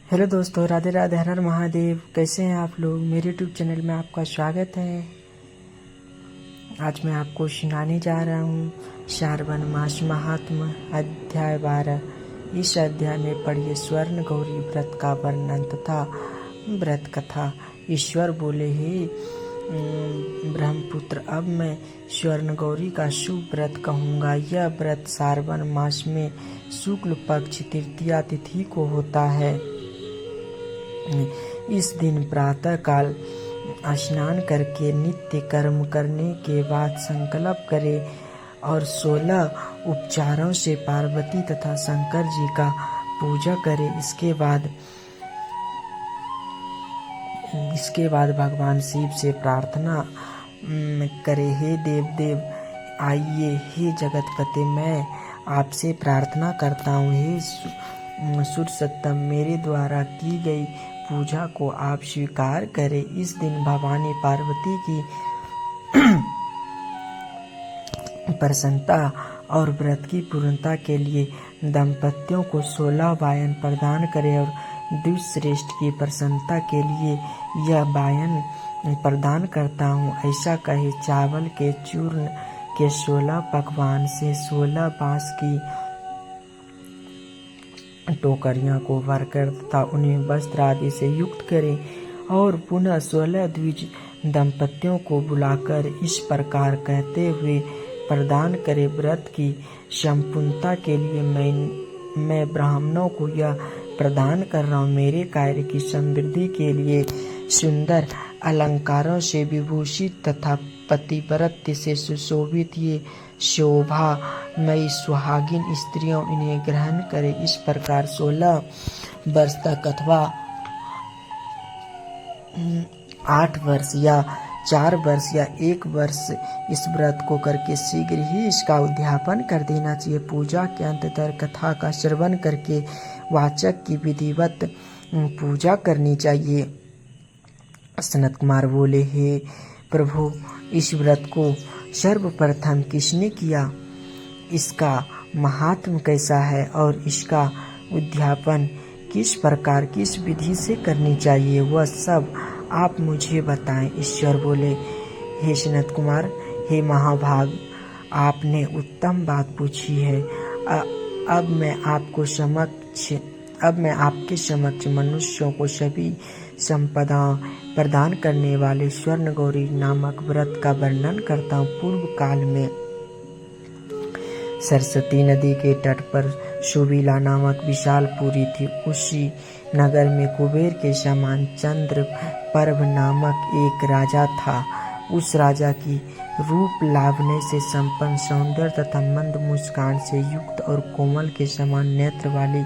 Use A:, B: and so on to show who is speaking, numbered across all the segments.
A: Hello दोस्तों, राधे राधे, हर हर महादेव। कैसे हैं आप लोग? मेरे यूट्यूब चैनल में आपका स्वागत है। आज मैं आपको सुनाने जा रहा हूँ श्रावण मास महात्म अध्याय 12। इस अध्याय में पढ़िए स्वर्ण गौरी व्रत का वर्णन तथा व्रत कथा। ईश्वर बोले, हे ब्रह्मपुत्र, अब मैं स्वर्ण गौरी का शुभ व्रत कहूँगा। यह व्रत श्रावण मास में शुक्ल पक्ष तृतीया तिथि को होता है। इस दिन प्रातः काल स्नान करके नित्य कर्म करने के बाद संकल्प करे और 16 उपचारों से पार्वती तथा शंकर जी का पूजा करे। इसके बाद भगवान शिव से प्रार्थना करे, हे देव देव आइए, हे जगतपते, मैं आपसे प्रार्थना करता हूँ, हे सुरसत्तम, मेरे द्वारा की गई पूजा को आप स्वीकार करें। इस दिन भवानी पार्वती की प्रसन्नता और व्रत की पूर्णता के लिए दंपतियों को 16 वायन प्रदान करें और द्विश्रेष्ठ की प्रसन्नता के लिए यह वायन प्रदान करता हूँ, ऐसा कहे। चावल के चूर्ण के 16 पकवान से 16 बांस की टोकरियां को भरकर तथा उन्हें वस्त्र आदि से युक्त करें और पुनः 16 द्विज दंपतियों को बुलाकर इस प्रकार कहते हुए प्रदान करें, व्रत की संपूर्णता के लिए मैं ब्राह्मणों को यह प्रदान कर रहा हूँ। मेरे कार्य की समृद्धि के लिए सुंदर अलंकारों से विभूषित तथा पतिव्रत्य से सुशोभित ये शोभा मई सुहागिन स्त्रियों इन्हें ग्रहण करें। इस प्रकार 16 वर्ष तक अथवा 8 वर्ष या 4 वर्ष या 1 वर्ष इस व्रत को करके शीघ्र ही इसका उद्यापन कर देना चाहिए। पूजा के अंत तर कथा का श्रवण करके वाचक की विधिवत पूजा करनी चाहिए। सनत कुमार बोले, हे प्रभु, इस व्रत को सर्वप्रथम किसने किया? इसका महात्म कैसा है और इसका उद्यापन किस प्रकार किस विधि से करनी चाहिए, वह सब आप मुझे बताएं। ईश्वर बोले, हे सनत कुमार, हे महाभाग, आपने उत्तम बात पूछी है। अब मैं आपके समक्ष मनुष्यों को सभी संपदा प्रदान करने वाले स्वर्ण गौरी नामक व्रत का वर्णन करता हूँ। पूर्व काल में सरस्वती नदी के तट पर सुबीला नामक विशाल पुरी थी। उसी नगर में कुबेर के समान चंद्र पर्व नामक एक राजा था। उस राजा की रूप लावण्य से संपन्न, सौंदर्य तथा मंद मुस्कान से युक्त और कोमल के समान नेत्र वाली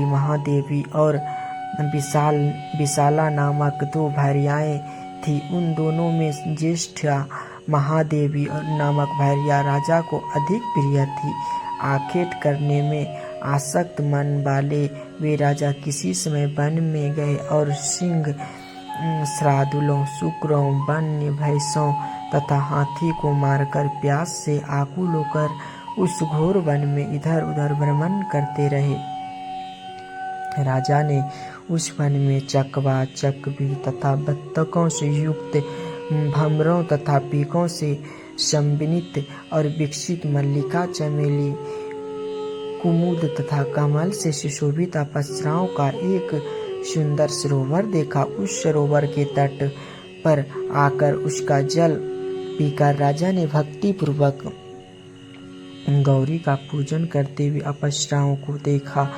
A: महादेवी और विशाला नामक 2 भार्याएं थी। उन दोनों में ज्येष्ठ महादेवी नामक भार्या राजा को अधिक प्रिय थी। आखेट करने में आसक्त मन वाले वे राजा किसी समय वन में गए और सिंह, श्रादुलों, शुक्रों, वन्य भैंसों तथा हाथी को मारकर प्यास से आकुल होकर उस घोर वन में इधर उधर भ्रमण करते रहे। राजा ने उस वन में चकवा, चकवी तथा बत्तकों से युक्त, भंवरों तथा पीकों से सम्मिलित और विकसित मल्लिका, चमेली, कुमुद तथा कमल से सुशोभित अप्सराओं का एक सुंदर सरोवर देखा। उस सरोवर के तट पर आकर उसका जल पीकर राजा ने भक्ति पूर्वक गौरी का पूजन करते हुए अप्सराओं को देखा।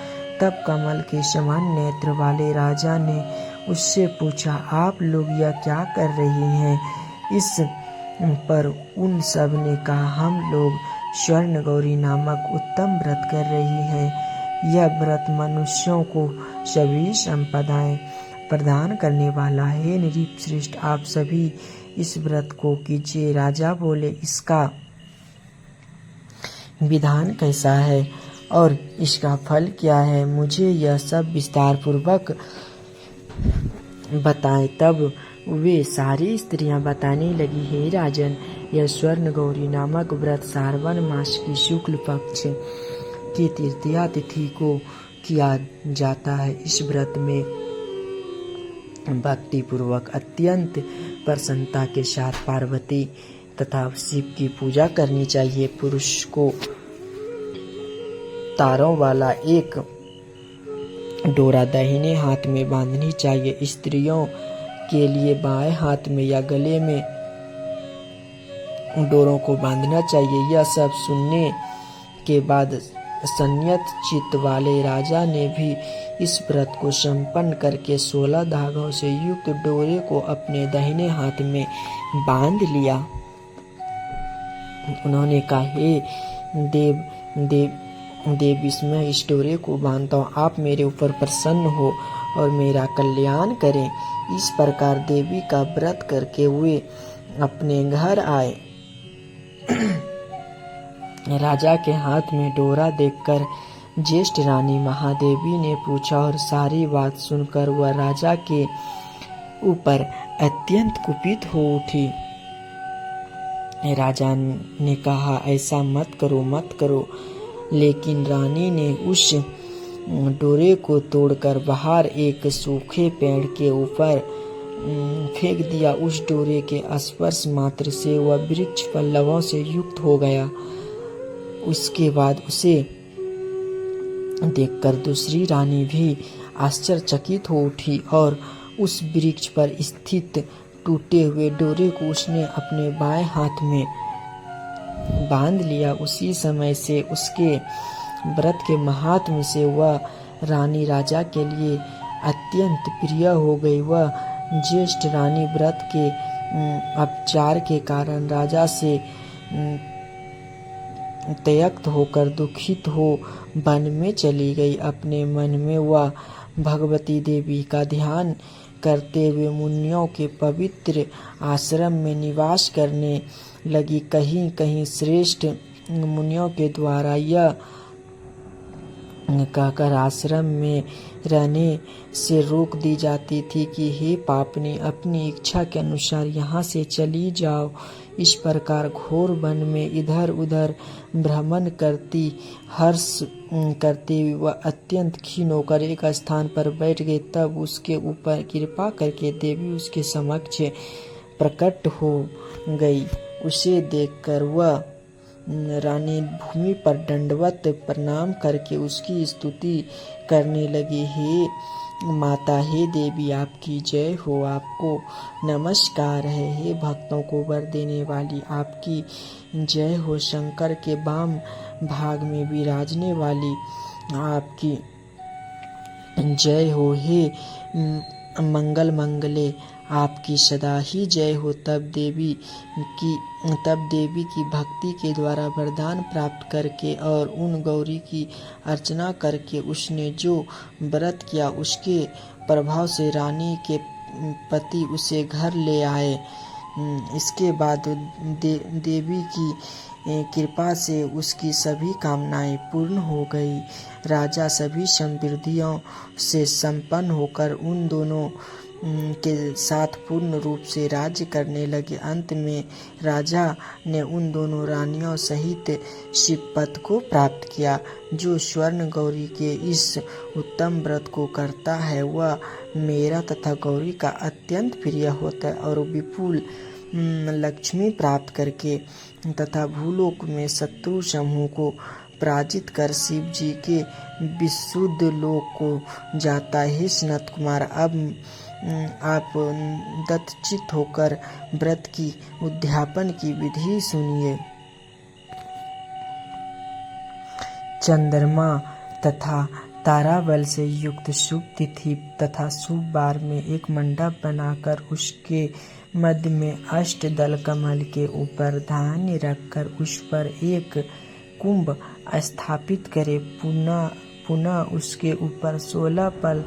A: तब कमल के समान नेत्र वाले राजा ने उससे पूछा, आप लोग यह क्या कर रही हैं? इस पर उन सब ने कहा, हम लोग स्वर्ण गौरी नामक उत्तम व्रत कर रही हैं। यह व्रत मनुष्यों को सभी संपदाएं प्रदान करने वाला है। नृप श्रेष्ठ, आप सभी इस व्रत को कीजिए। राजा बोले, इसका विधान कैसा है और इसका फल क्या है? मुझे यह सब विस्तार पूर्वक बताएं। तब वे सारी स्त्रियां बताने लगी, हे राजन, यह स्वर्ण गौरी नामक व्रत श्रावण मास की शुक्ल पक्ष की तृतीया तिथि को किया जाता है। इस व्रत में भक्ति पूर्वक अत्यंत प्रसन्नता के साथ पार्वती तथा शिव की पूजा करनी चाहिए। पुरुष को तारों वाला एक डोरा दाहिने हाथ में बांधनी चाहिए। स्त्रियों के लिए बाएं हाथ में या गले में डोरों को बांधना चाहिए। यह सब सुनने के बाद संयत चित्त वाले राजा ने भी इस व्रत को संपन्न करके 16 धागों से युक्त डोरे को अपने दाहिने हाथ में बांध लिया। उन्होंने कहा, हे देव इसमें इस डोरे को बांधता हूँ, आप मेरे ऊपर प्रसन्न हो और मेरा कल्याण करें। इस प्रकार देवी का व्रत करके वे अपने घर आए। राजा के हाथ में डोरा देखकर ज्येष्ठ रानी महादेवी ने पूछा और सारी बात सुनकर वह राजा के ऊपर अत्यंत कुपित हो उठी। राजा ने कहा, ऐसा मत करो। लेकिन रानी ने उस डोरे को तोड़कर बाहर एक सूखे पेड़ के ऊपर फेंक दिया। उस डोरे के स्पर्श मात्र से वह वृक्ष पल्लवों से युक्त हो गया। उसके बाद उसे देखकर दूसरी रानी भी आश्चर्यचकित हो उठी और उस वृक्ष पर स्थित टूटे हुए डोरे को उसने अपने बाएं हाथ में बांध लिया। उसी समय से उसके व्रत के महात्म्य से वह रानी राजा के लिए अत्यंत प्रिय हो गई। वह ज्येष्ठ रानी व्रत के अपचार के कारण राजा से त्यक्त होकर दुखित हो वन में चली गई। अपने मन में वह भगवती देवी का ध्यान करते हुए मुनियों के पवित्र आश्रम में निवास करने लगी। कहीं कहीं श्रेष्ठ मुनियों के द्वारा यह कहकर आश्रम में रहने से रोक दी जाती थी कि हे पापनी, अपनी इच्छा के अनुसार यहाँ से चली जाओ। इस प्रकार घोर वन में इधर उधर भ्रमण करती हर्ष करती वह अत्यंत क्षीण होकर एक स्थान पर बैठ गई। तब उसके ऊपर कृपा करके देवी उसके समक्ष प्रकट हो गई। उसे देखकर वह रानी भूमि पर दंडवत प्रणाम करके उसकी स्तुति करने लगी। हे माता, हे देवी, आपकी जय हो, आपको नमस्कार है। हे भक्तों को वर देने वाली, आपकी जय हो। शंकर के वाम भाग में विराजने वाली, आपकी जय हो। हे मंगल मंगले, आपकी सदा ही जय हो। तब देवी की भक्ति के द्वारा वरदान प्राप्त करके और उन गौरी की अर्चना करके उसने जो व्रत किया उसके प्रभाव से रानी के पति उसे घर ले आए। इसके बाद देवी की कृपा से उसकी सभी कामनाएं पूर्ण हो गई। राजा सभी समृद्धियों से संपन्न होकर उन दोनों के साथ पूर्ण रूप से राज्य करने लगे। अंत में राजा ने उन दोनों रानियों सहित शिवपद को प्राप्त किया। जो स्वर्ण गौरी के इस उत्तम व्रत को करता है वह मेरा तथा गौरी का अत्यंत प्रिय होता है और विपुल लक्ष्मी प्राप्त करके तथा भूलोक में शत्रु समूह को पराजित कर शिव जी के विशुद्ध लोक को जाता है। सनत कुमार, अब आप दत्तचित होकर व्रत की उद्यापन की विधि सुनिए। चंद्रमा तथा ताराबल से युक्त शुभ तिथि तथा शुभ वार में एक मंडप बनाकर उसके मध्य में अष्टदल कमल के ऊपर धान्य रखकर उस पर एक कुंभ स्थापित करे। पुनः उसके ऊपर 16 पल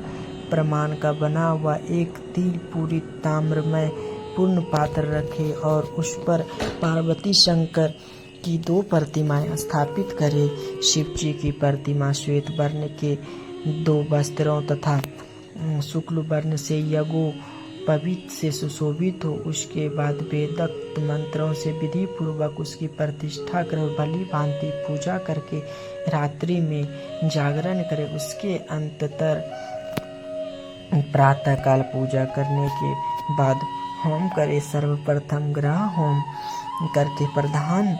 A: प्रमाण का बना हुआ एक तिल पूरी ताम्रमय पूर्ण पात्र रखे और उस पर पार्वती शंकर की 2 प्रतिमाएं स्थापित करे। शिव जी की प्रतिमा श्वेत वर्ण के 2 वस्त्रों तथा शुक्ल वर्ण से पवित्र से सुशोभित हो। उसके बाद वेदोक्त मंत्रों से विधि पूर्वक उसकी प्रतिष्ठा कर भली भांति पूजा करके रात्रि में जागरण करे। उसके अंततर प्रातः काल पूजा करने के बाद होम करे। सर्वप्रथम ग्रह होम करके प्रधान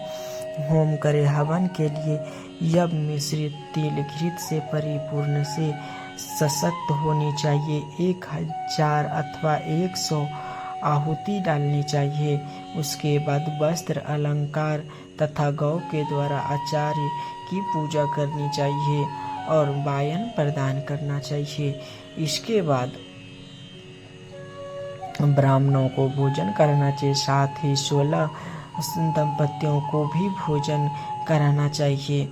A: होम करे। हवन के लिए यज्ञ मिश्रित तिल घृत से परिपूर्ण से सशक्त होनी चाहिए। 1000 अथवा 100 आहुति डालनी चाहिए। उसके बाद वस्त्र अलंकार तथा गौ के द्वारा आचार्य की पूजा करनी चाहिए और वायन प्रदान करना चाहिए। इसके बाद ब्राह्मणों को भोजन करना चाहिए। साथ ही 16 दंपतियों को भी भोजन कराना चाहिए।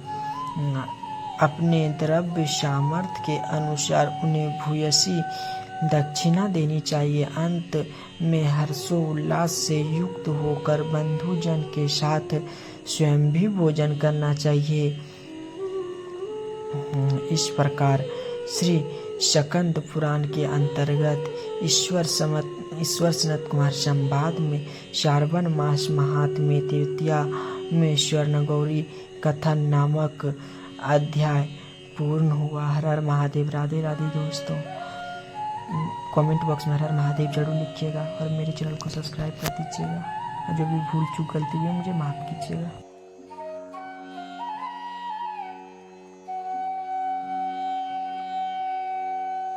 A: अपने द्रव्य सामर्थ्य के अनुसार उन्हें भूयसी दक्षिणा देनी चाहिए। अंत में हर्षोल्लास से युक्त होकर बंधुजन के साथ स्वयं भी भोजन करना चाहिए। इस प्रकार श्री स्कंद पुराण के अंतर्गत ईश्वर सनत कुमार संवाद में श्रावण मास महात्म्य तृतीया में स्वर्ण गौरी कथन नामक अध्याय पूर्ण हुआ। हर हर महादेव। राधे राधे दोस्तों। कमेंट बॉक्स में हर हर महादेव जरूर लिखिएगा और मेरे चैनल को सब्सक्राइब कर दीजिएगा और जो भी भूल चूक गलती हुई मुझे माफ़ कीजिएगा।